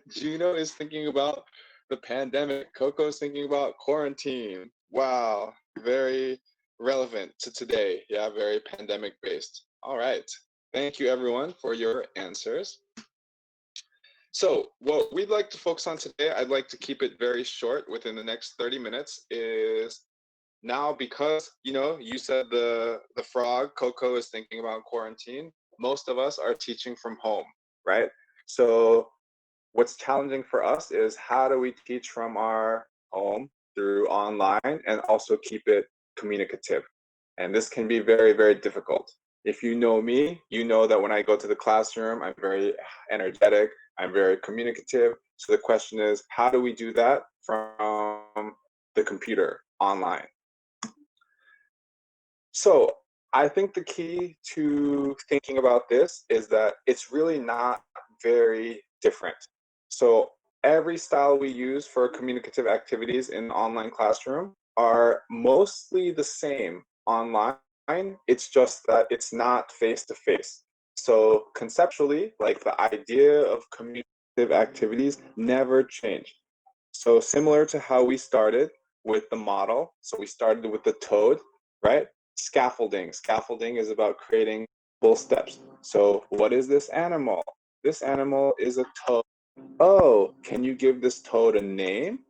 Juno is thinking about the pandemic. Coco is thinking about quarantine. Wow, very relevant to today. Yeah, very pandemic based. All right. Thank you, everyone, for your answers. So, what we'd like to focus on today, I'd like to keep it very short within the next 30 minutes, is now because you said the frog Coco is thinking about quarantine. Most of us are teaching from home, right? So what's challenging for us is how do we teach from our home through online and also keep it communicative? And this can be very, very difficult. If you know me, you know that when I go to the classroom, I'm very energetic, I'm very communicative. So the question is, how do we do that from the computer online? So I think the key to thinking about this is that it's really not very different. So every style we use for communicative activities in the online classroom are mostly the same online. It's just that it's not face to face. So conceptually, like the idea of communicative activities never changed. So similar to how we started with the model. So we started with the toad, right? Scaffolding. Scaffolding is about creating full steps. So what is this animal? This animal is a toad. Oh, can you give this toad a name?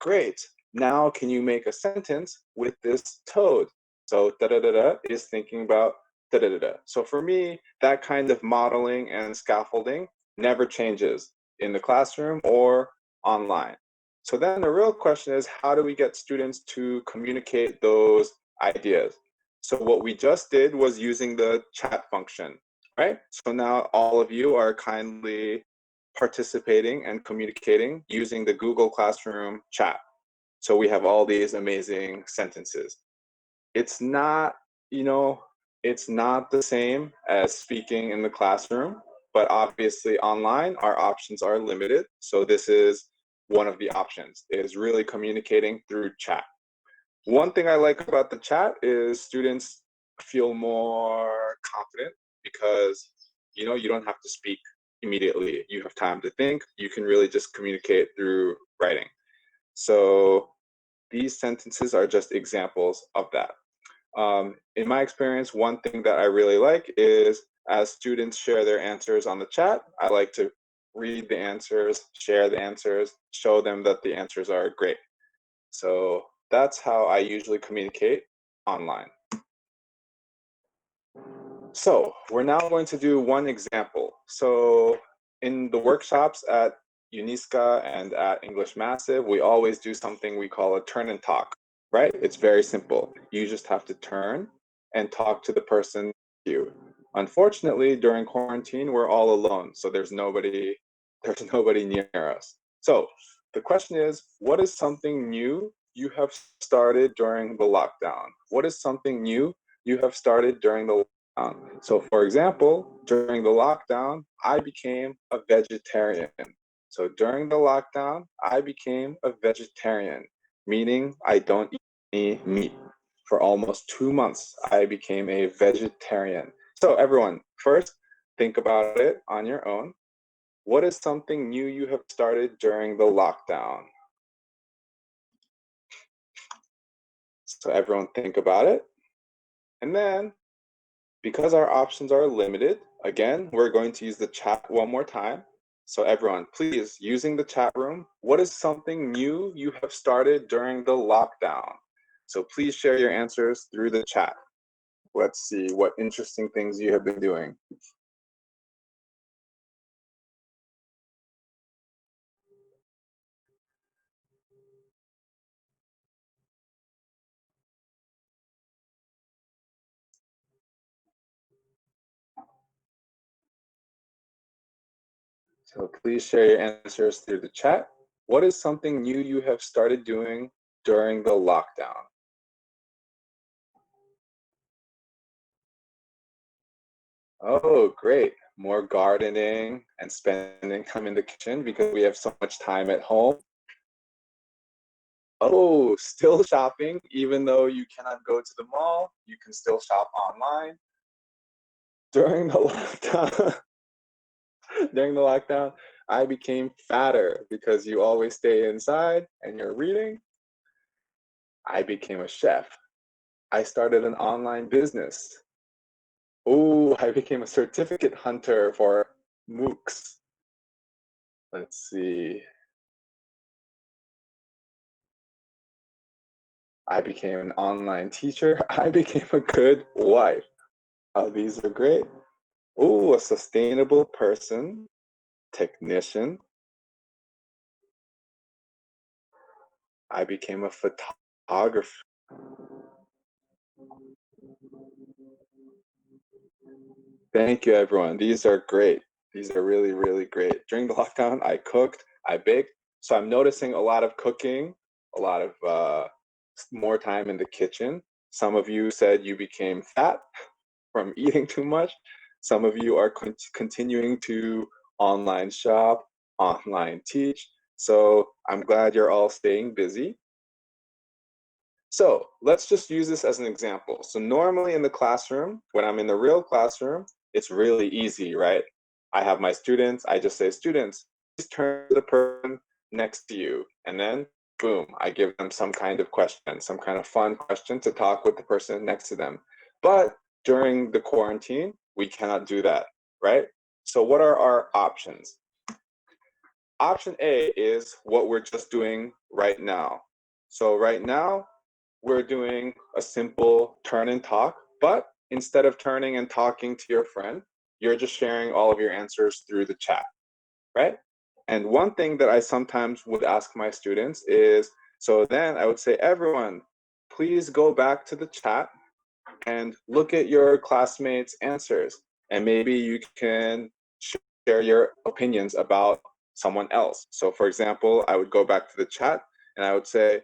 Great. Now can you make a sentence with this toad? So da da da da is thinking about da da da da. So for me, that kind of modeling and scaffolding never changes in the classroom or online. So then the real question is, how do we get students to communicate those ideas? So what we just did was using the chat function, right? So now all of you are kindly participating and communicating using the Google Classroom chat. So we have all these amazing sentences. It's not, you know, it's not the same as speaking in the classroom, but obviously online our options are limited. So this is one of the options, is really communicating through chat. One thing I like about the chat is students feel more confident because you don't have to speak immediately. You have time to think. You can really just communicate through writing. So these sentences are just examples of that. In my experience, one thing that I really like is as students share their answers on the chat, I like to read the answers, share the answers, show them that the answers are great. So that's how I usually communicate online. So we're now going to do one example. So in the workshops at Uniska and at English Massive, we always do something we call a turn and talk, right? It's very simple. You just have to turn and talk to the person next to you. Unfortunately, during quarantine, we're all alone, so there's nobody near us. So the question is, what is something new you have started during the lockdown? What is something new you have started during the lockdown? So for example, during the lockdown, I became a vegetarian. So during the lockdown, I became a vegetarian, meaning I don't eat any meat. For almost 2 months, I became a vegetarian. So everyone, first, think about it on your own. What is something new you have started during the lockdown? So everyone think about it. And then, because our options are limited, again, we're going to use the chat one more time. So everyone, please, using the chat room, what is something new you have started during the lockdown? So please share your answers through the chat. Let's see what interesting things you have been doing. So please share your answers through the chat. What is something new you have started doing during the lockdown? Oh, great. More gardening and spending time in the kitchen because we have so much time at home. Oh, still shopping, even though you cannot go to the mall, you can still shop online. During the lockdown, during the lockdown, I became fatter because you always stay inside and you're reading. I became a chef. I started an online business. Oh, I became a certificate hunter for MOOCs. Let's see. I became an online teacher. I became a good wife. Oh, these are great. Oh, a sustainable person, technician. I became a photographer. Thank you, everyone. These are great. These are really, really great. During the lockdown, I cooked, I baked. So I'm noticing a lot of cooking, a lot of more time in the kitchen. Some of you said you became fat from eating too much. Some of you are continuing to online shop, online teach. So I'm glad you're all staying busy. So let's just use this as an example. So normally in the classroom, when I'm in the real classroom, it's really easy, right? I have my students, I just say, students, please turn to the person next to you. And then boom, I give them some kind of question, some kind of fun question to talk with the person next to them. But during the quarantine, we cannot do that, right? So what are our options? Option A is what we're just doing right now. So right now, we're doing a simple turn and talk, but instead of turning and talking to your friend, you're just sharing all of your answers through the chat, right? And one thing that I sometimes would ask my students is, so then I would say, everyone, please go back to the chat and look at your classmates' answers. And maybe you can share your opinions about someone else. So for example, I would go back to the chat and I would say,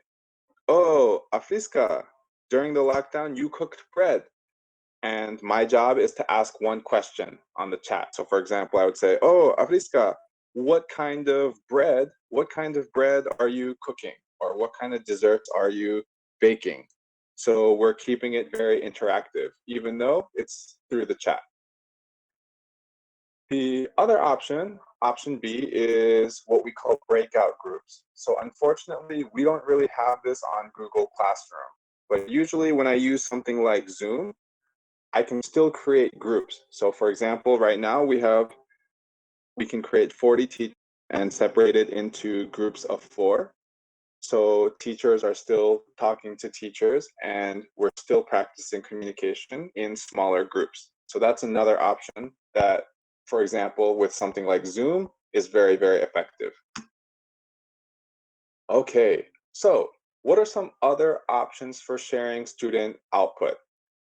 oh, Afriska, during the lockdown, you cooked bread. And my job is to ask one question on the chat. So for example, I would say, oh, Afriska, what kind of bread are you cooking? Or what kind of desserts are you baking? So we're keeping it very interactive, even though it's through the chat. The other option, option B, is what we call breakout groups. So unfortunately, we don't really have this on Google Classroom. But usually when I use something like Zoom, I can still create groups. So for example, right now we can create 40 teachers and separate it into groups of 4. So teachers are still talking to teachers and we're still practicing communication in smaller groups. So that's another option that, for example, with something like Zoom is very, very effective. Okay, so what are some other options for sharing student output?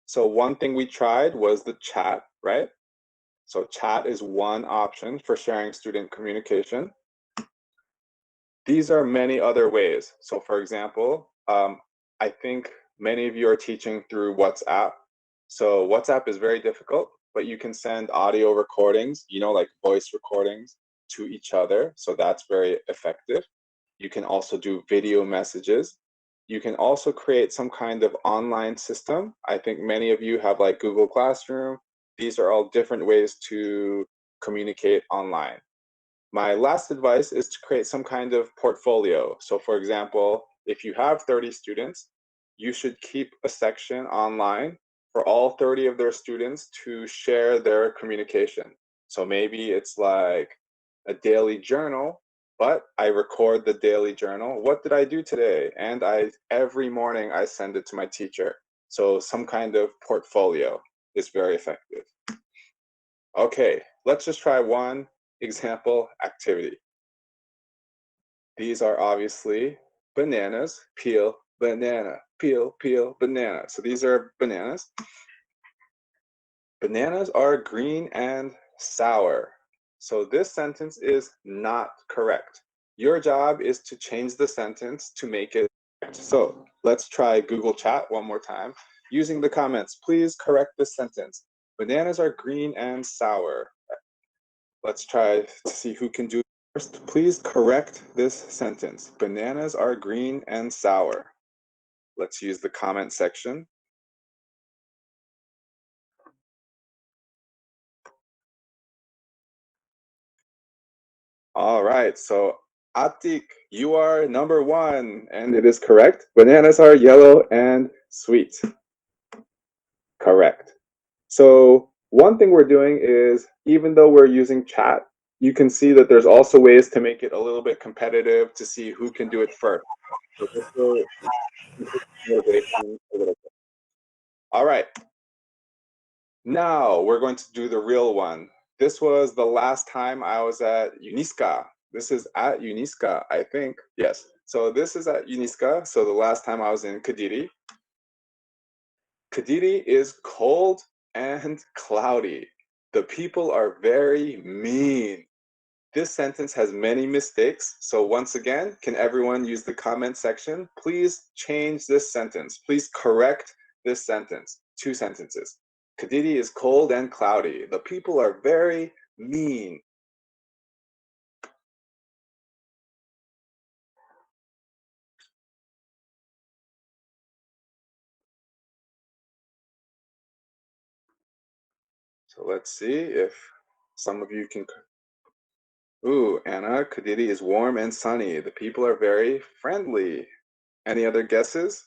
So one thing we tried was the chat, right? So chat is one option for sharing student communication. These are many other ways. So for example, I think many of you are teaching through WhatsApp. So WhatsApp is very difficult, but you can send audio recordings, like voice recordings to each other. So that's very effective. You can also do video messages. You can also create some kind of online system. I think many of you have like Google Classroom. These are all different ways to communicate online. My last advice is to create some kind of portfolio. So for example, if you have 30 students, you should keep a section online for all 30 of their students to share their communication. So maybe it's like a daily journal, but I record the daily journal. What did I do today? And every morning I send it to my teacher. So some kind of portfolio is very effective. Okay, let's just try one example activity. These are obviously bananas, peel, banana, peel, peel, banana. So these are bananas. Bananas are green and sour. So this sentence is not correct. Your job is to change the sentence to make it correct. So let's try Google Chat one more time. Using the comments, please correct this sentence. Bananas are green and sour. Let's try to see who can do it first. Please correct this sentence. Bananas are green and sour. Let's use the comment section. All right, so Atik, you are number one, and it is correct. Bananas are yellow and sweet. Correct. So one thing we're doing is, even though we're using chat, you can see that there's also ways to make it a little bit competitive to see who can do it first. So this will increase motivation a little bit. All right, now we're going to do the real one. This was the last time I was at Uniska. This is at Uniska, I think. Yes. So this is at Uniska. So the last time I was in Kadiri. Kadiri is cold and cloudy. The people are very mean. This sentence has many mistakes. So once again, can everyone use the comment section? Please change this sentence. Please correct this sentence. Two sentences. Kadiri is cold and cloudy. The people are very mean. So let's see if some of you can. Ooh, Anna, Kadiri is warm and sunny. The people are very friendly. Any other guesses?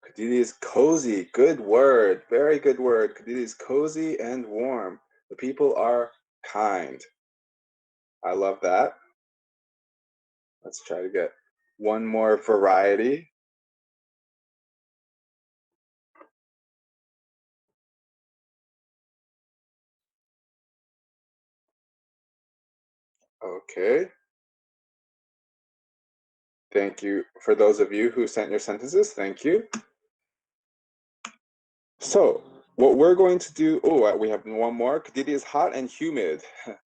Kadiri is cozy. Good word. Very good word. Kadiri is cozy and warm. The people are kind. I love that. Let's try to get one more variety. Okay. Thank you for those of you who sent your sentences. Thank you. So, what we're going to do, oh, we have one more. Kadiri is hot and humid.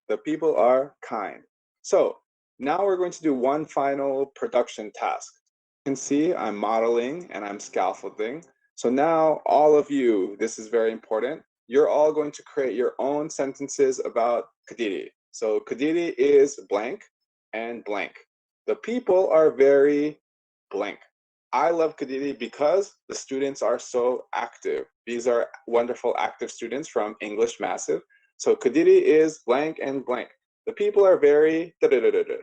The people are kind. So, now we're going to do one final production task. You can see I'm modeling and I'm scaffolding. So now all of you, this is very important. You're all going to create your own sentences about Kadiri. So Kadiri is blank and blank. The people are very blank. I love Kadiri because the students are so active. These are wonderful active students from English Massive. So Kadiri is blank and blank. The people are very da da da da da.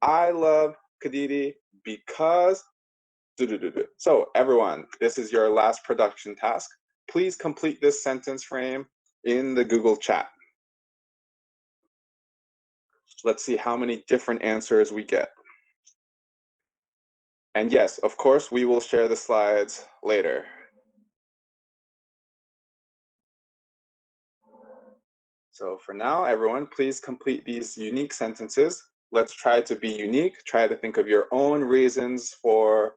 I love Kadiri because. So, everyone, this is your last production task. Please complete this sentence frame in the Google chat. Let's see how many different answers we get. And yes, of course, we will share the slides later. So for now, everyone, please complete these unique sentences. Let's try to be unique. Try to think of your own reasons for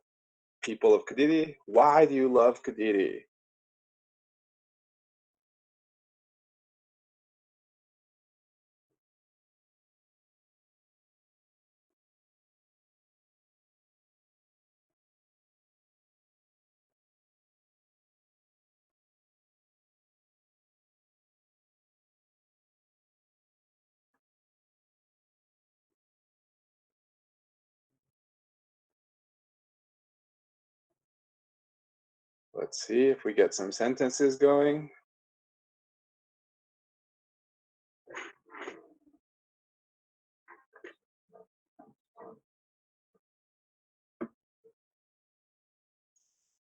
people of Kadiri. Why do you love Kadiri? Let's see if we get some sentences going.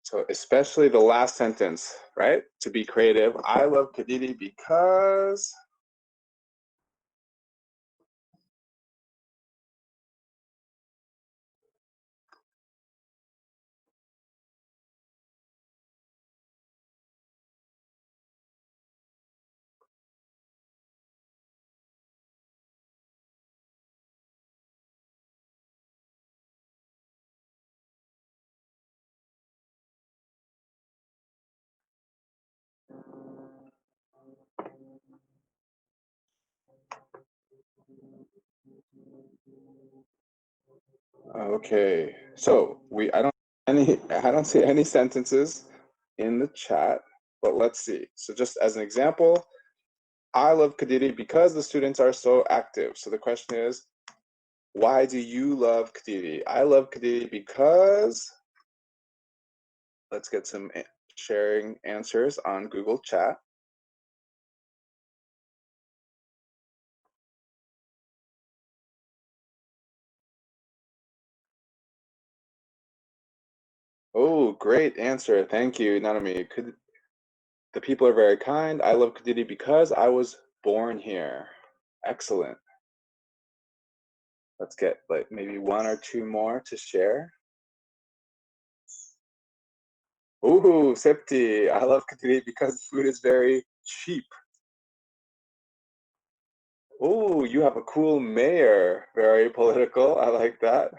So especially the last sentence, right? To be creative. I love Kadiri because. Okay. So I don't see any sentences in the chat, but let's see. So just as an example, I love Kadiri because the students are so active. So the question is, Why do you love Kadiri? I love Kadiri because let's get some sharing answers on Google Chat. Oh, great answer. Thank you, Nanami. The people are very kind. I love Kadiri because I was born here. Excellent. Let's get like maybe one or two more to share. Ooh, Septi. I love Kadiri because food is very cheap. Ooh, you have a cool mayor. Very political. I like that.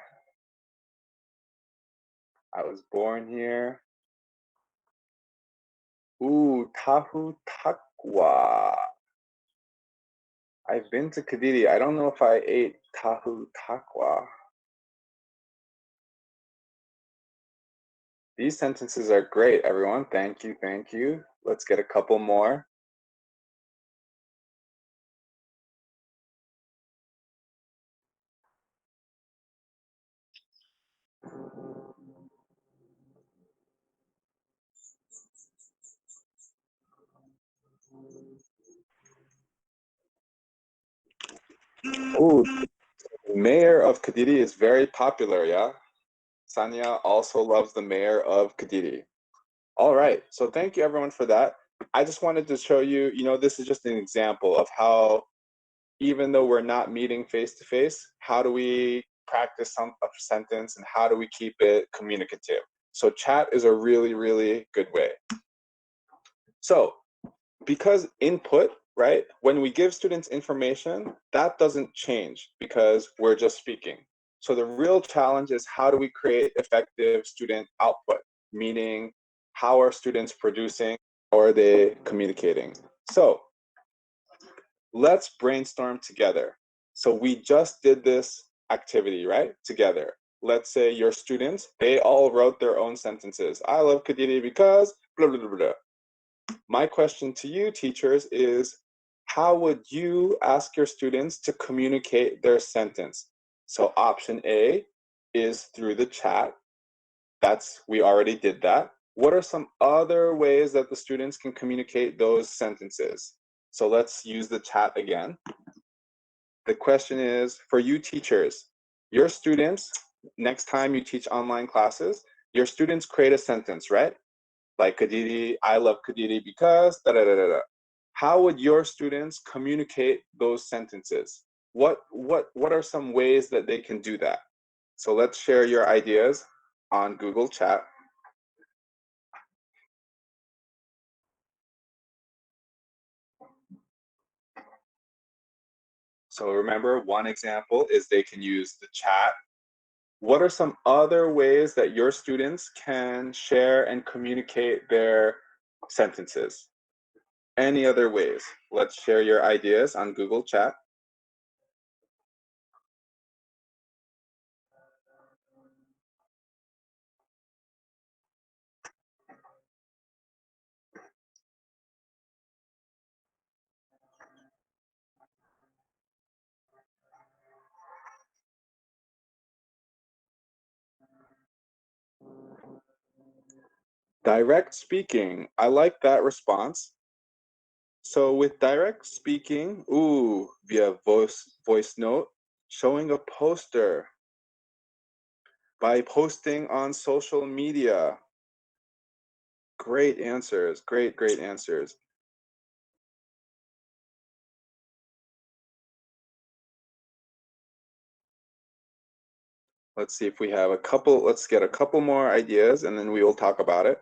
I was born here. Ooh, Tahu Takwa. I've been to Kadiri. I don't know if I ate Tahu Takwa. These sentences are great, everyone. Thank you, thank you. Let's get a couple more. Ooh, mayor of Kadiri is very popular, yeah? Sanya also loves the mayor of Kadiri. All right, so thank you everyone for that. I just wanted to show you, this is just an example of how, even though we're not meeting face to face, how do we practice a sentence and how do we keep it communicative? So chat is a really, really good way. So because input, right, when we give students information, that doesn't change because we're just speaking. So the real challenge is how do we create effective student output, meaning how are students producing, how are they communicating? So let's brainstorm together. So we just did this activity, right, together. Let's say your students, they all wrote their own sentences. I love Kadiri because blah, blah, blah, blah. My question to you, teachers, is how would you ask your students to communicate their sentence? So option A is through the chat. We already did that. What are some other ways that the students can communicate those sentences? So let's use the chat again. The question is for you teachers, your students, next time you teach online classes, your students create a sentence, right? Like Kadiri, I love Kadiri because da da da da da. How would your students communicate those sentences? What are some ways that they can do that? So let's share your ideas on Google Chat. So remember, one example is they can use the chat. What are some other ways that your students can share and communicate their sentences? Any other ways? Let's share your ideas on Google Chat. Direct speaking. I like that response. So with direct speaking, ooh, via voice note, showing a poster, by posting on social media. Great answers. Great, great answers. Let's see if we have let's get a couple more ideas and then we will talk about it.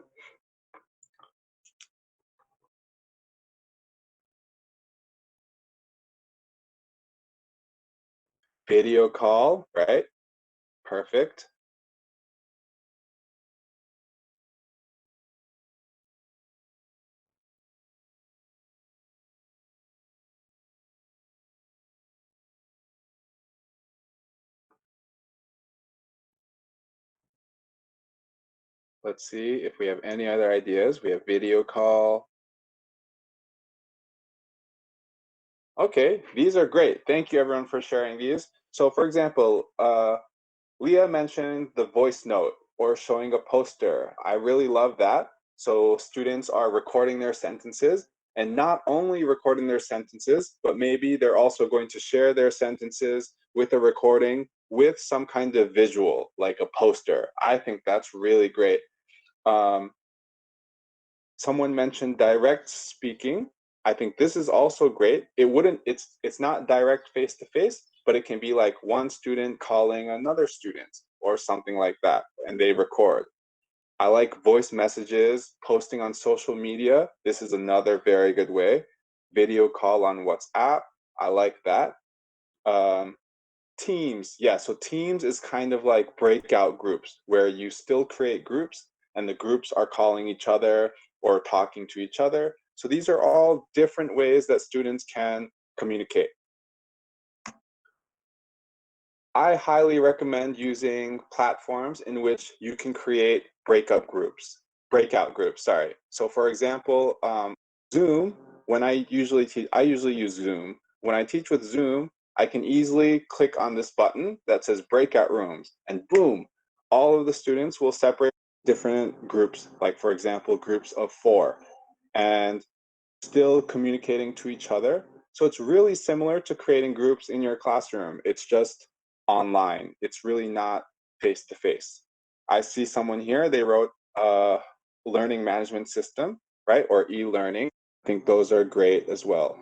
Video call, right? Perfect. Let's see if we have any other ideas. We have video call. Okay, these are great. Thank you everyone for sharing these. So for example, Leah mentioned the voice note or showing a poster. I really love that. So students are recording their sentences and not only recording their sentences, but maybe they're also going to share their sentences with a recording with some kind of visual, like a poster. I think that's really great. Um, Someone mentioned direct speaking. I think this is also great. It's not direct face to face, but it can be like one student calling another student or something like that, and they record. I like voice messages, posting on social media. This is another very good way. Video call on WhatsApp. I like that. Um, Teams, yeah, so teams is kind of like breakout groups where you still create groups and the groups are calling each other or talking to each other. So these are all different ways that students can communicate. I highly recommend using platforms in which you can create breakout groups, sorry. So for example, Zoom, when I usually teach, I usually use Zoom. When I teach with Zoom, I can easily click on this button that says breakout rooms and boom, all of the students will separate different groups, like for example, groups of 4. And still communicating to each other. So it's really similar to creating groups in your classroom. It's just online. It's really not face to face. I see someone here, they wrote a learning management system, right? Or e-learning. I think those are great as well.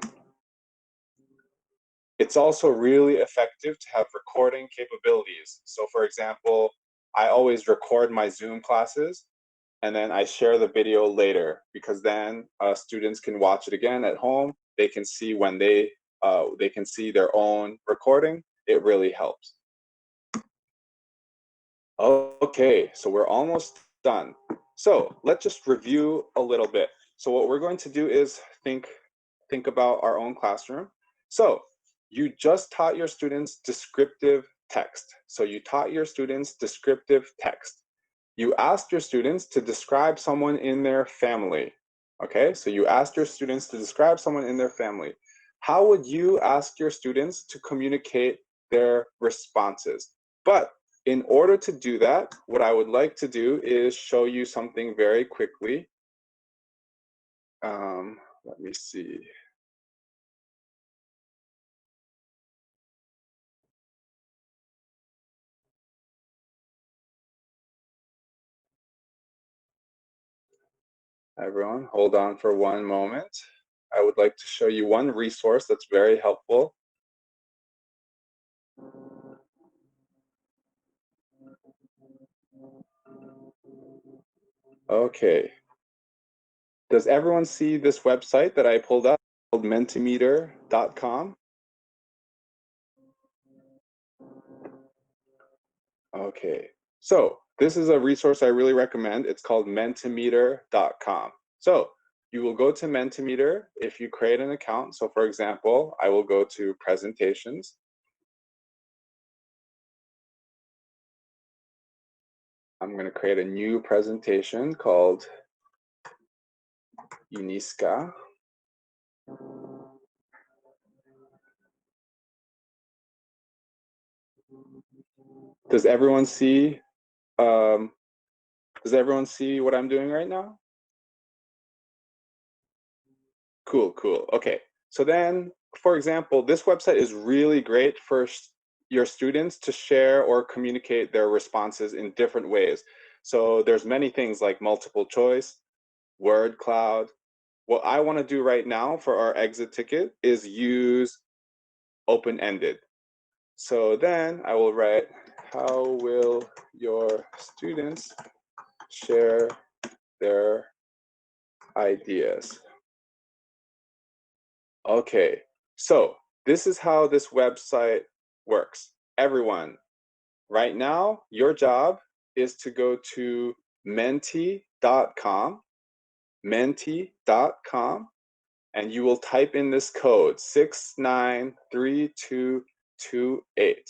It's also really effective to have recording capabilities. So for example, I always record my Zoom classes and then I share the video later because then students can watch it again at home. They can see when they can see their own recording. It really helps. Okay, so we're almost done. So let's just review a little bit. So what we're going to do is think about our own classroom. So you just taught your students descriptive text. So you taught your students descriptive text. You asked your students to describe someone in their family. Okay, so you asked your students to describe someone in their family. How would you ask your students to communicate their responses? But in order to do that, what I would like to do is show you something very quickly. Let me see. Everyone, hold on for one moment. I would like to show you one resource that's very helpful. Okay. Does everyone see this website that I pulled up called mentimeter.com? Okay. So this is a resource I really recommend. It's called mentimeter.com. So you will go to Mentimeter if you create an account. So for example, I will go to presentations. I'm going to create a new presentation called Uniska. Does everyone see um, does everyone see what I'm doing right now? Cool, cool. Okay. So then, for example, this website is really great for your students to share or communicate their responses in different ways. So there's many things like multiple choice, word cloud. What I want to do right now for our exit ticket is use open-ended. So then I will write, how will your students share their ideas? Okay, so this is how this website works. Everyone, right now, your job is to go to menti.com, and you will type in this code 693228.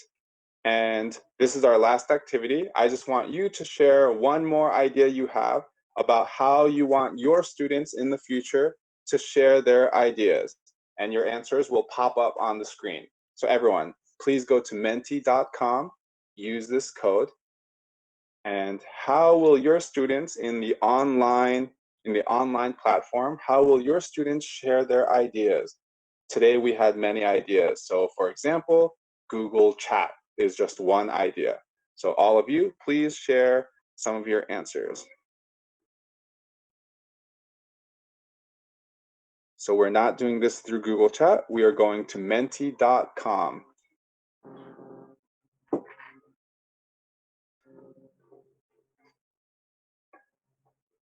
And this is our last activity. I just want you to share one more idea you have about how you want your students in the future to share their ideas. And your answers will pop up on the screen. So everyone, please go to menti.com, use this code. And how will your students in the online platform, how will your students share their ideas? Today we had many ideas. So for example, Google Chat is just one idea. So all of you, please share some of your answers. So we're not doing this through Google Chat. We are going to menti.com.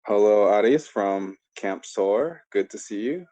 Hello, Aris from Camp SOAR. Good to see you.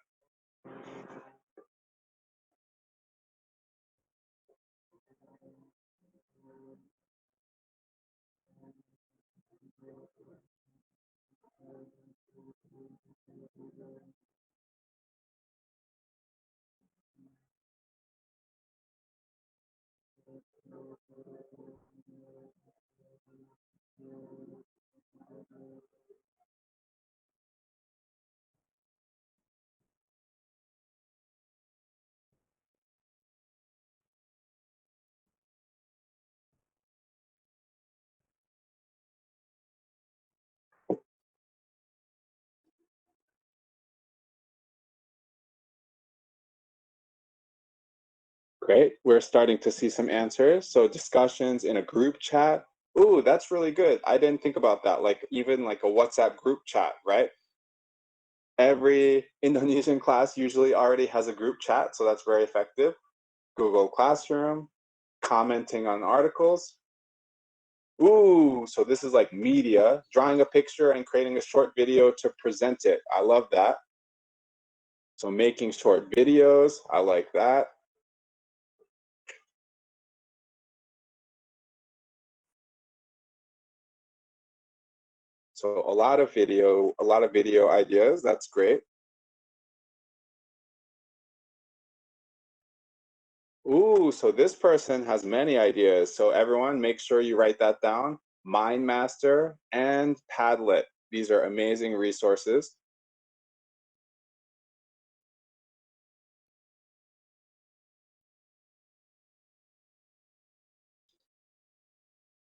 Great. We're starting to see some answers. So discussions in a group chat. Ooh, that's really good. I didn't think about that. Like even like a WhatsApp group chat, right? Every Indonesian class usually already has a group chat, so that's very effective. Google Classroom, commenting on articles. Ooh, so this is like media, drawing a picture and creating a short video to present it. I love that. So making short videos, I like that. So a lot of video ideas. That's great. Ooh, so this person has many ideas. So everyone, make sure you write that down. MindMaster and Padlet. These are amazing resources.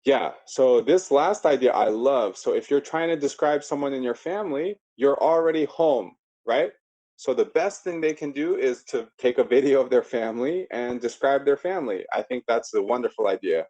Yeah, so this last idea I love. So if you're trying to describe someone in your family, you're already home, right? So the best thing they can do is to take a video of their family and describe their family. I think that's a wonderful idea.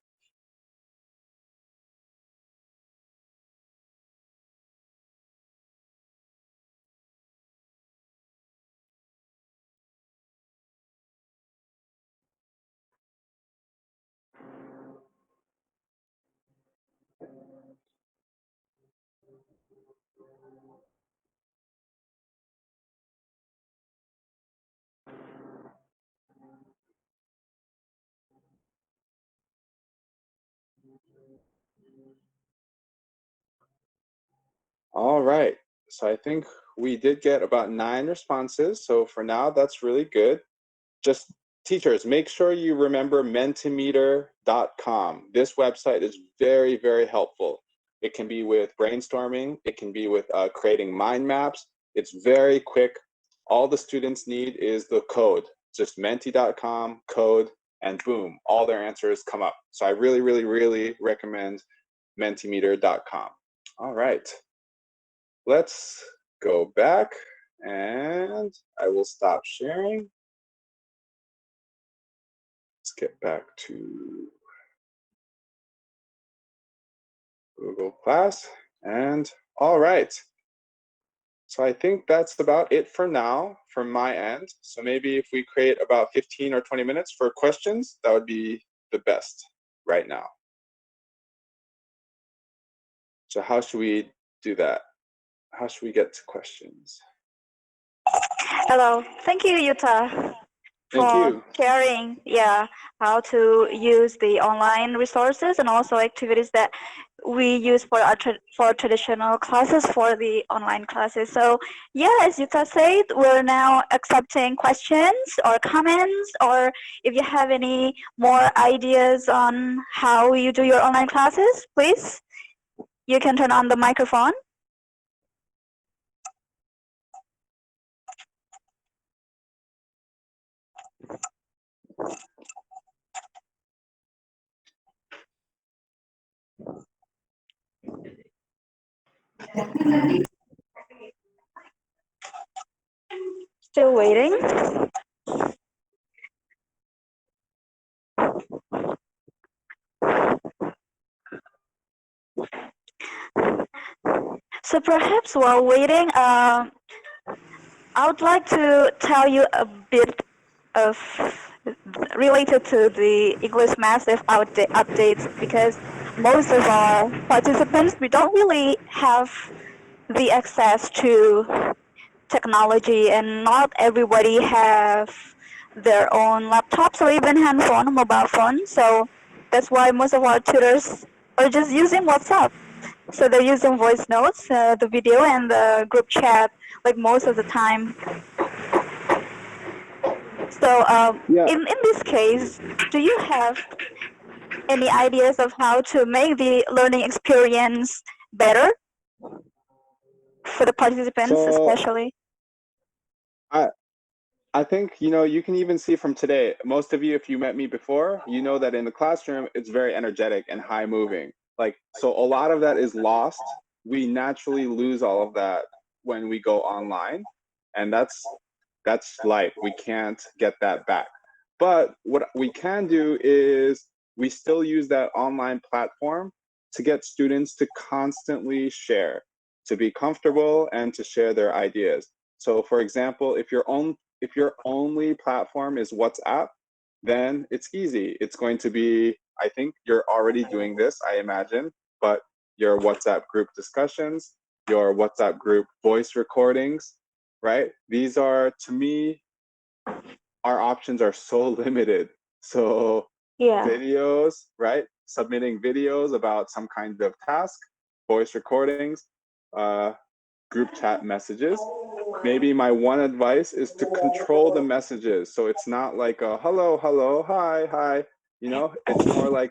All right. So I think we did get about 9 responses. So for now, that's really good. Just teachers, make sure you remember mentimeter.com. This website is very, very helpful. It can be with brainstorming. It can be with creating mind maps. It's very quick. All the students need is the code. Just menti.com, code, and boom, all their answers come up. So I really, really, really recommend mentimeter.com. All right. Let's go back and I will stop sharing. Let's get back to Google Class. And all right. So I think that's about it for now from my end. So maybe if we create about 15 or 20 minutes for questions, that would be the best right now. So how should we do that? How should we get to questions? Hello. Thank you, Yuta, Thank for you. sharing, how to use the online resources and also activities that we use for our for traditional classes for the online classes. So yeah, as Yuta said, we're now accepting questions or comments, or if you have any more ideas on how you do your online classes, please, you can turn on the microphone. Still waiting. So perhaps while waiting, I would like to tell you a bit of related to the English Massive updates, because most of our participants, we don't really have the access to technology, and not everybody have their own laptops or even handphone, mobile phone. So that's why most of our tutors are just using WhatsApp. So they're using voice notes, the video, and the group chat like most of the time. So Yeah. in this case, do you have any ideas of how to make the learning experience better for the participants, So especially? I I think, you can even see from today, most of you, if you met me before, you know that in the classroom, it's very energetic and high moving. Like, so a lot of that is lost. We naturally lose all of that when we go online. And that's life. We can't get that back. But what we can do is we still use that online platform to get students to constantly share, to be comfortable and to share their ideas. So for example, if your only platform is WhatsApp, then it's easy. It's going to be, I think you're already doing this, I imagine, but your WhatsApp group discussions, your WhatsApp group voice recordings, right? These are, to me, our options are so limited. So Yeah. videos, right? Submitting videos about some kind of task, voice recordings, uh, group chat messages. Maybe my one advice is to control the messages. So it's not like a hello, hello, hi, hi. It's more like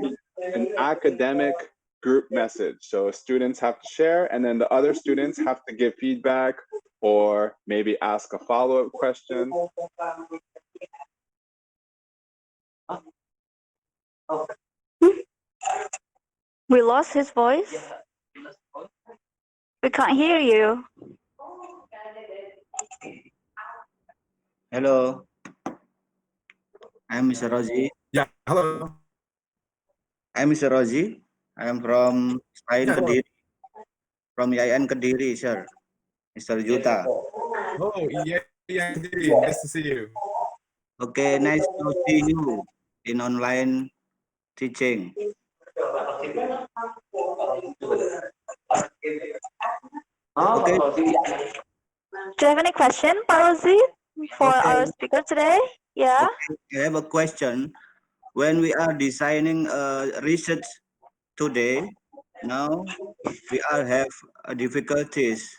an academic group message. So students have to share, and then the other students have to give feedback or maybe ask a follow-up question. We lost his voice. We can't hear you. Hello, I'm Mr. Rozi. Yeah, hello. I'm Mr. Rozi. I am from Spain, Yeah, hello. Kediri, from Yayan Kediri, sir. Mr. Juta. Oh, yeah, Kadiri. Nice to see you. Okay, nice to see you in online teaching. Okay, Do you have any question, Parozi, for okay, our speaker today? Yeah. okay. I have a question. When we are designing research today, now we are have difficulties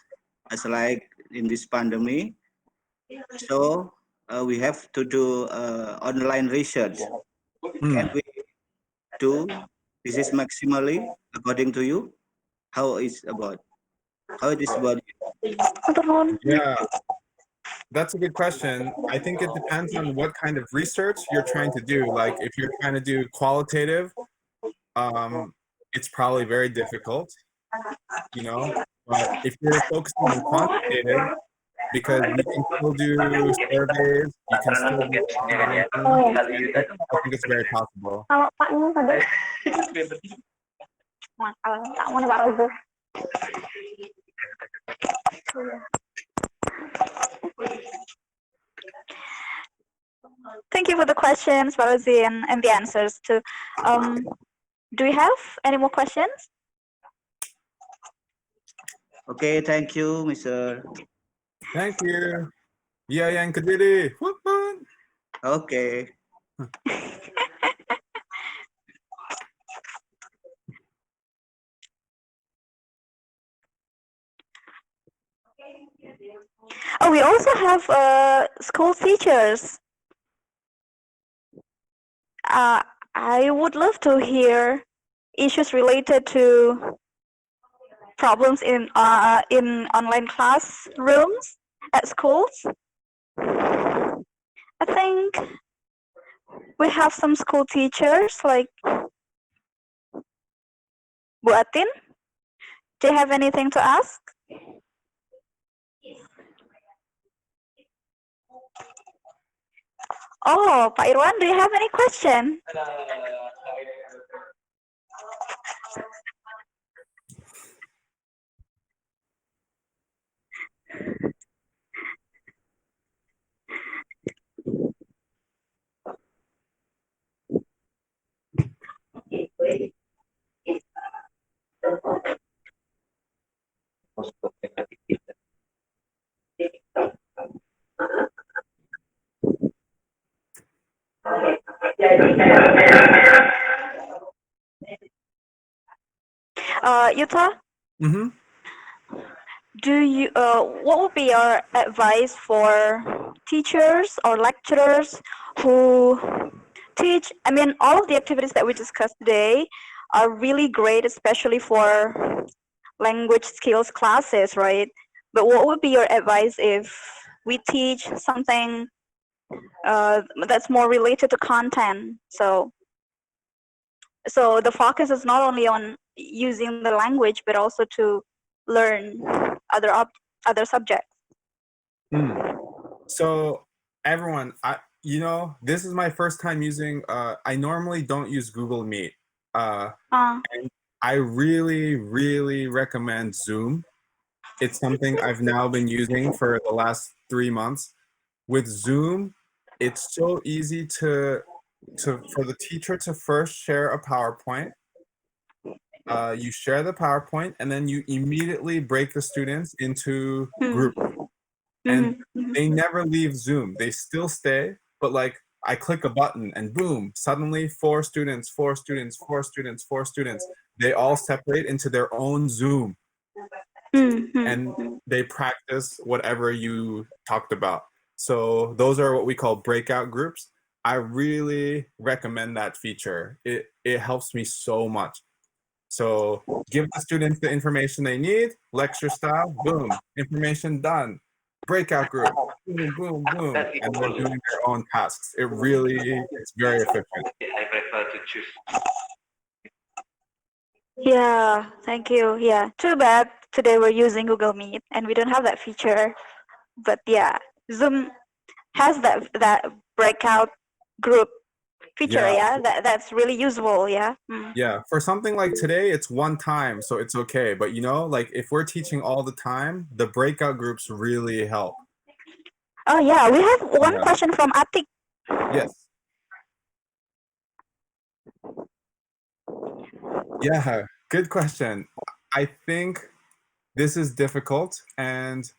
as like in this pandemic. So we have to do online research. Can we do this is maximally according to you? How is about how it is about Yeah, that's a good question. I think it depends on what kind of research you're trying to do. Like if you're trying to do qualitative, it's probably very difficult, you know. But if you're focusing on quantitative, because you can still do surveys, you can still do online things, and I think it's very possible. Kalau Pak ini tadi tak mau Pak Thank you for the questions, Parozi, and the answers too. Do we have any more questions? okay? Thank you, Mr. Thank you. Yeah, and Kadiri. Okay. Oh, we also have school teachers. I would love to hear issues related to problems in online classrooms at schools. I think we have some school teachers like Bu Atin. Do you have anything to ask? Oh, Pak Irwan, do you have any question? Yuta, Mm-hmm. what would be your advice for teachers or lecturers who teach? I mean, all of the activities that we discussed today are really great, especially for language skills classes, right? But what would be your advice if we teach something that's more related to content? So the focus is not only on using the language, but also to learn other subjects. So everyone, this is my first time using. I normally don't use Google Meet. And I really, really recommend Zoom. It's something I've now been using for the last 3 months. With Zoom, it's so easy for the teacher to first share a PowerPoint. You share the PowerPoint, and then you immediately break the students into groups. And they never leave Zoom. They still stay, but like I click a button and boom, suddenly 4 students, 4 students, 4 students, 4 students. They all separate into their own Zoom. And they practice whatever you talked about. So those are what we call breakout groups. I really recommend that feature. It helps me so much. So give the students the information they need, lecture style, boom, information done. Breakout group, boom, boom, boom, and they're doing their own tasks. It's very efficient. I prefer to choose. Yeah, thank you. Yeah, too bad today we're using Google Meet and we don't have that feature. But yeah, Zoom has that breakout group feature. Yeah, that's really useful. Yeah. Yeah, for something like today, it's one time, so it's okay. But like if we're teaching all the time, the breakout groups really help. Oh yeah, we have one question from Atik. Yes. Yeah, good question. I think this is difficult, and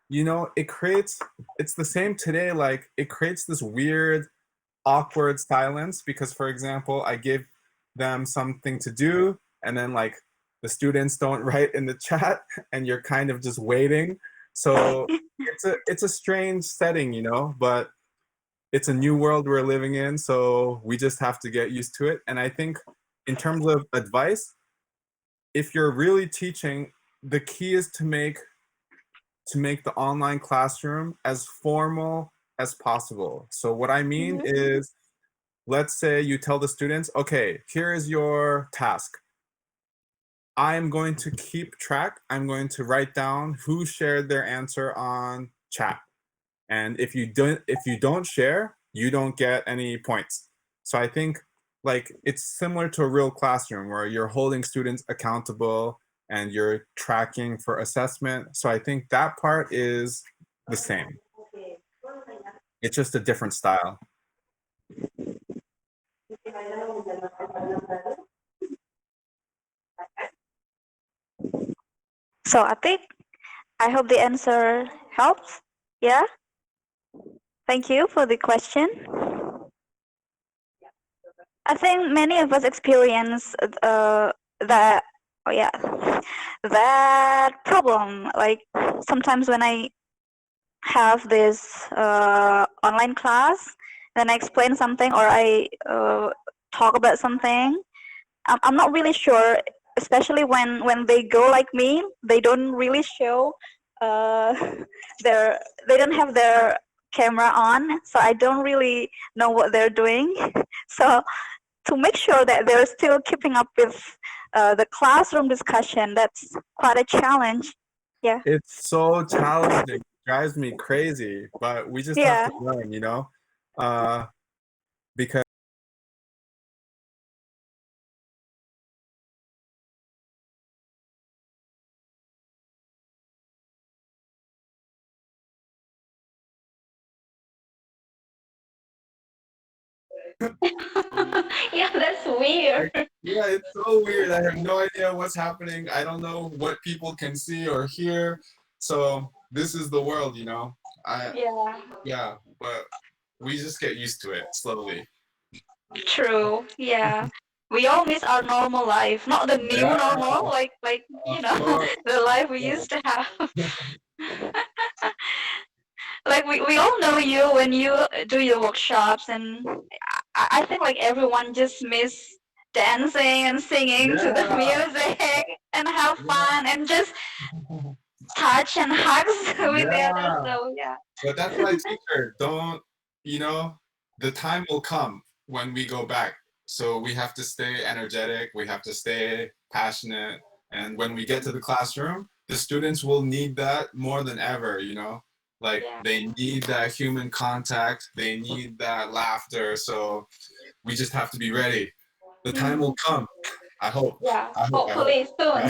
it's the same today. Like it creates this weird, awkward silence because, for example, I give them something to do, and then like the students don't write in the chat, and you're kind of just waiting. So it's a strange setting, but it's a new world we're living in, so we just have to get used to it. And I think in terms of advice, if you're really teaching, the key is to make the online classroom as formal as possible. So what I mean is, let's say you tell the students, okay, here is your task. I'm going to keep track. I'm going to write down who shared their answer on chat. And if you don't share, you don't get any points. So I think like it's similar to a real classroom where you're holding students accountable and you're tracking for assessment. So I think that part is the same. It's just a different style. So Atik, I hope the answer helps. Yeah. Thank you for the question. I think many of us experience that. Oh yeah, that problem. Like sometimes when I have this online class, then I explain something or I talk about something. I'm not really sure, especially when they go like me. They don't really show they don't have their camera on, so I don't really know what they're doing. So to make sure that they're still keeping up with the classroom discussion. That's quite a challenge. Yeah. It's so challenging. It drives me crazy, but we just have Yeah. to learn, you know? Because Yeah, that's weird. yeah, it's so weird. I have no idea what's happening. I don't know what people can see or hear. So this is the world, you know? Yeah. Yeah, but we just get used to it slowly. True. Yeah. We all miss our normal life, not the new Yeah, normal, like of course. the life we used to have. Like we all know you when you do your workshops, and I think like everyone just miss dancing and singing to the Yeah, music and have fun and just touch and hugs with the others. yeah. So yeah. But that's my teacher. Don't, you know, the time will come when we go back. So we have to stay energetic, we have to stay passionate. And when we get to the classroom, the students will need that more than ever, you know? Like Yeah. they need that human contact, they need that laughter. So we just have to be ready. The time will come. I hope. Yeah. I hope. I hope. Hopefully soon.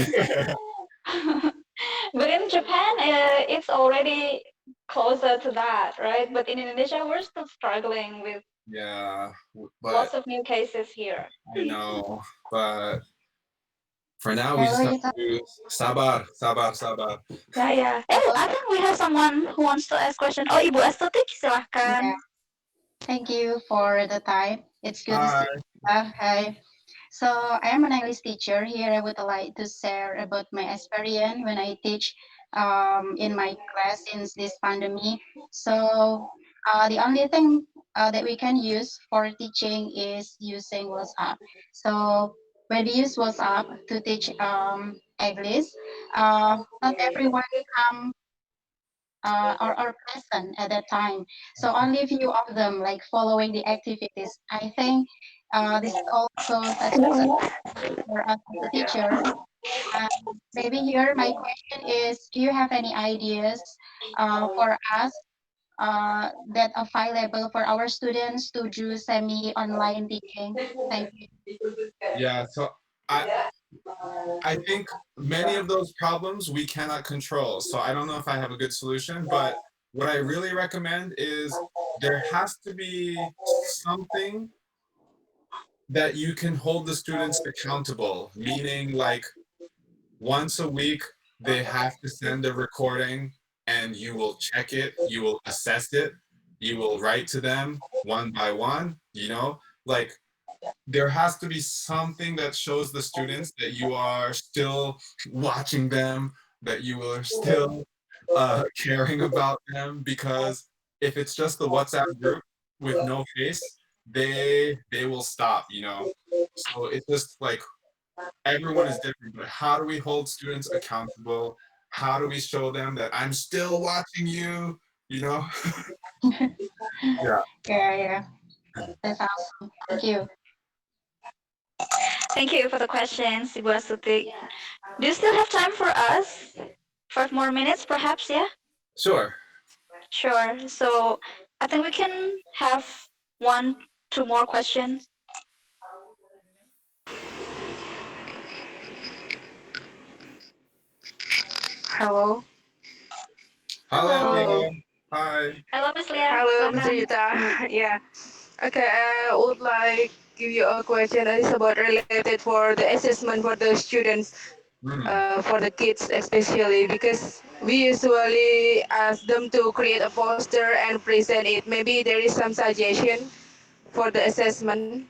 But in Japan, it's already closer to that, right? But in Indonesia, we're still struggling with Yeah, but lots of new cases here. I know. But for now, we just Hello, have Yuta. to sabar, sabar, sabar. Yeah, yeah. I think we have someone who wants to ask question. Oh, Ibu Astuti, silahkan. Yeah, thank you for the time. It's good to see Hi. you. Hi. So I am an English teacher here. I would like to share about my experience when I teach in my class since this pandemic. So the only thing that we can use for teaching is using WhatsApp. So when we use WhatsApp to teach English, not everyone come or present at that time. So only a few of them like following the activities. I think this is also such as a for us as a teacher. Maybe here my question is, do you have any ideas for us that available for our students to do semi-online teaching? Thank you. Yeah, so I I think many of those problems we cannot control. So I don't know if I have a good solution, but what I really recommend is there has to be something that you can hold the students accountable, meaning like once a week they have to send a recording and you will check it, you will assess it, you will write to them one by one, you know? Like there has to be something that shows the students that you are still watching them, that you are still caring about them. Because if it's just the WhatsApp group with no face, they will stop. You know, so it's just like everyone is different. But how do we hold students accountable? How do we show them that I'm still watching you? You know? Yeah. Yeah, yeah, that's awesome. Thank you. Thank you for the questions, Ibu Astuti. Do you still have time for us? 5 more minutes, perhaps, yeah? Sure. Sure. So I think we can have one, two more questions. Hello. Hello, Hello. Lia. Hi. Hello, Miss Leah. Hello, Mr. Welcome. Yuta. Yeah. Okay, I would like give you a question that is about related for the assessment for the students, Mm. for the kids especially, because we usually ask them to create a poster and present it. Maybe there is some suggestion for the assessment,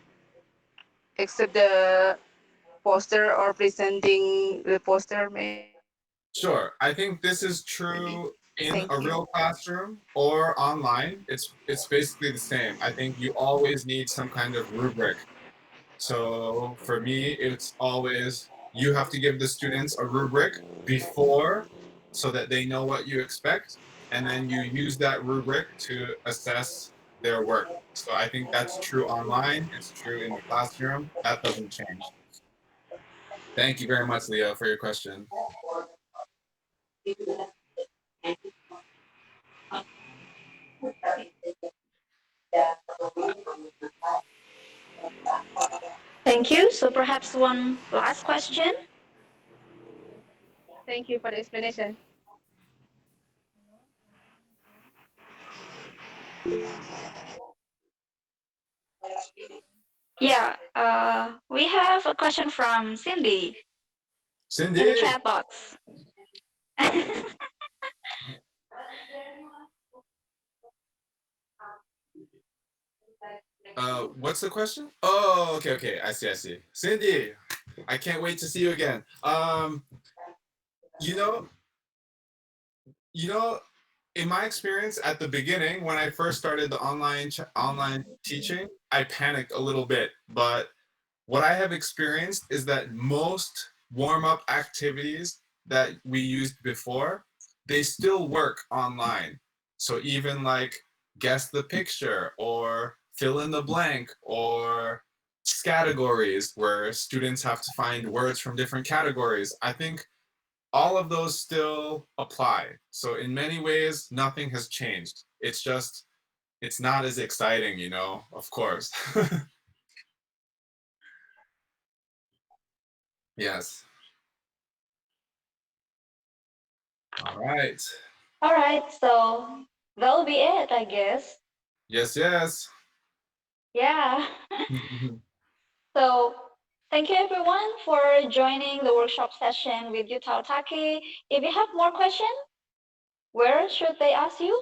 except the poster or presenting the poster, maybe. Sure. I think this is Thank you. true in a real classroom or online. It's basically the same. I think you always need some kind of rubric. So for me, it's always you have to give the students a rubric before so that they know what you expect, and then you use that rubric to assess their work. So I think that's true online, it's true in the classroom. That doesn't change. Thank you very much, Leo, for your question. Thank you. So perhaps one last question. Thank you for the explanation. Yeah, we have a question from Cindy in the Cindy, chat box. what's the question? Oh, okay. I see. Cindy, I can't wait to see you again. You know, you know, in my experience at the beginning, when I first started the online teaching, I panicked a little bit. But what I have experienced is that most warm-up activities that we used before, they still work online. So even like guess the picture or fill in the blank or categories where students have to find words from different categories. I think all of those still apply. So in many ways, nothing has changed. It's just, it's not as exciting, of course. Yes. All right. All right, so that'll be it, I guess. Yes. Yeah. So thank you everyone for joining the workshop session with Yuta Otake. If you have more questions, where should they ask you?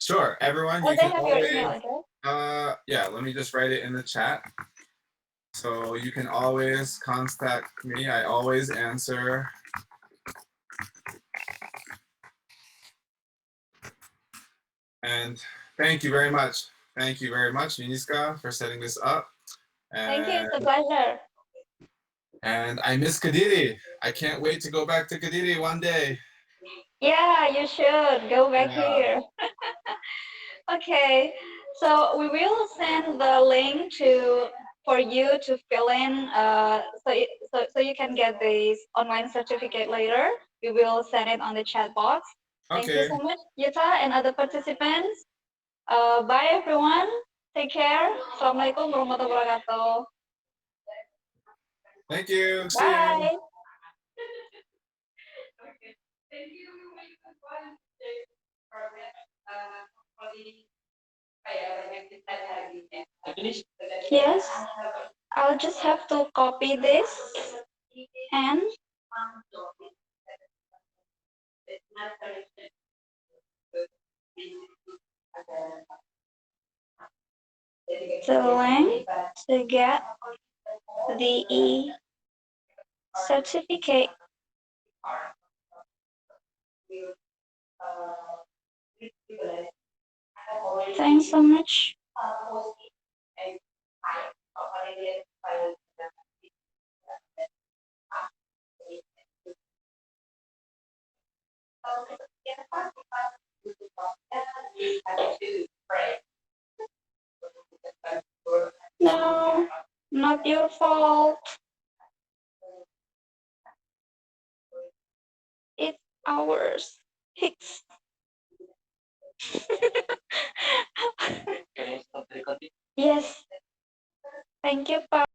Sure, everyone, Or you they can have your email always, address? yeah, let me just write it in the chat. So you can always contact me. I always answer. And thank you very much. Thank you very much, Yuniska, for setting this up. Thank you, it's a And, pleasure. and I miss Kadiri. I can't wait to go back to Kadiri one day. Yeah, you should go back Yeah. here. Okay, so we will send the link for you to fill in, so you can get this online certificate later. We will send it on the chat box. Thank you Okay. so much, Yuta and other participants. Bye everyone. Take care. Assalamualaikum warahmatullahi wabarakatuh. Thank you. See you. Bye. Yes, I'll just have to copy this and the link to get the certificate. Thanks so much. No, not your fault. It's ours. Hicks. Yes. Thank you, Pa.